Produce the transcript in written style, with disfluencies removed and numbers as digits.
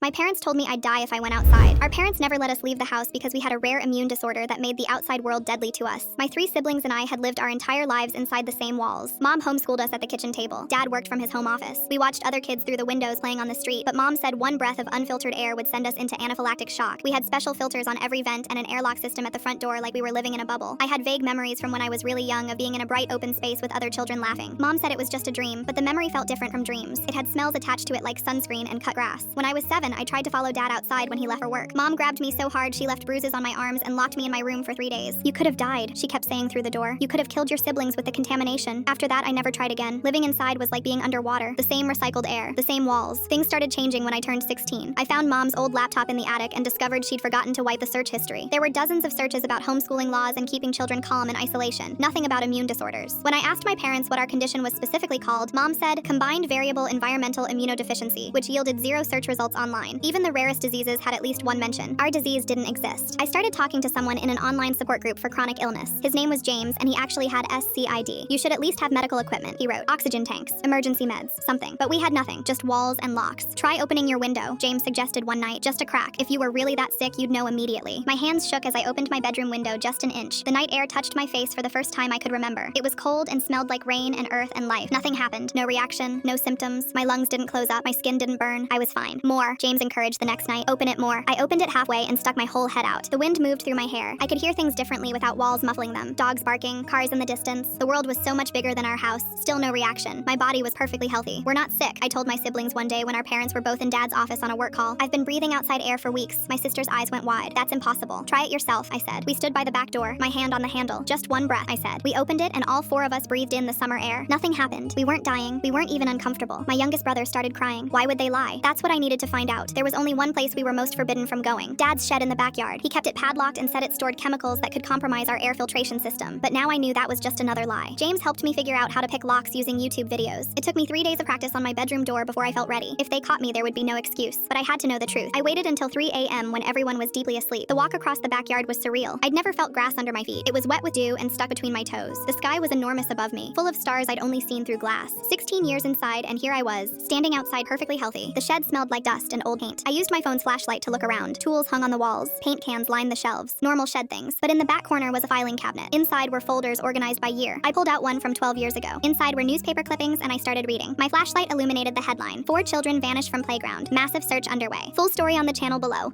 My parents told me I'd die if I went outside. Our parents never let us leave the house because we had a rare immune disorder that made the outside world deadly to us. My 3 siblings and I had lived our entire lives inside the same walls. Mom homeschooled us at the kitchen table. Dad worked from his home office. We watched other kids through the windows playing on the street, but Mom said one breath of unfiltered air would send us into anaphylactic shock. We had special filters on every vent and an airlock system at the front door like we were living in a bubble. I had vague memories from when I was really young of being in a bright open space with other children laughing. Mom said it was just a dream, but the memory felt different from dreams. It had smells attached to it like sunscreen and cut grass. When I was 7, I tried to follow Dad outside when he left for work. Mom grabbed me so hard she left bruises on my arms and locked me in my room for 3 days. "You could have died," she kept saying through the door. "You could have killed your siblings with the contamination." After that, I never tried again. Living inside was like being underwater. The same recycled air, the same walls. Things started changing when I turned 16. I found Mom's old laptop in the attic and discovered she'd forgotten to wipe the search history. There were dozens of searches about homeschooling laws and keeping children calm in isolation. Nothing about immune disorders. When I asked my parents what our condition was specifically called, Mom said combined variable environmental immunodeficiency, which yielded 0 search results online. Even the rarest diseases had at least one mention. Our disease didn't exist. I started talking to someone in an online support group for chronic illness. His name was James, and he actually had SCID. "You should at least have medical equipment," he wrote. "Oxygen tanks, emergency meds, something." But we had nothing, just walls and locks. "Try opening your window," James suggested one night. "Just a crack. If you were really that sick, you'd know immediately." My hands shook as I opened my bedroom window just an inch. The night air touched my face for the first time I could remember. It was cold and smelled like rain and earth and life. Nothing happened. No reaction, no symptoms. My lungs didn't close up. My skin didn't burn. I was fine. "More," James encouraged the next night. "Open it more." I opened it halfway and stuck my whole head out. The wind moved through my hair. I could hear things differently without walls muffling them. Dogs barking, cars in the distance. The world was so much bigger than our house. Still no reaction. My body was perfectly healthy. "We're not sick," I told my siblings one day when our parents were both in Dad's office on a work call. "I've been breathing outside air for weeks." My sister's eyes went wide. "That's impossible. Try it yourself," I said. We stood by the back door, my hand on the handle. "Just one breath," I said. We opened it and all 4 of us breathed in the summer air. Nothing happened. We weren't dying. We weren't even uncomfortable. My youngest brother started crying. Why would they lie? That's what I needed to find out. There was only one place we were most forbidden from going. Dad's shed in the backyard. He kept it padlocked and said it stored chemicals that could compromise our air filtration system. But now I knew that was just another lie. James helped me figure out how to pick locks using YouTube videos. It took me 3 days of practice on my bedroom door before I felt ready. If they caught me, there would be no excuse. But I had to know the truth. I waited until 3 a.m. when everyone was deeply asleep. The walk across the backyard was surreal. I'd never felt grass under my feet. It was wet with dew and stuck between my toes. The sky was enormous above me, full of stars I'd only seen through glass. 16 years inside, and here I was, standing outside perfectly healthy. The shed smelled like dust and old paint. I used my phone's flashlight to look around. Tools hung on the walls. Paint cans lined the shelves. Normal shed things. But in the back corner was a filing cabinet. Inside were folders organized by year. I pulled out one from 12 years ago. Inside were newspaper clippings, and I started reading. My flashlight illuminated the headline. 4 children vanished from playground. Massive search underway. Full story on the channel below.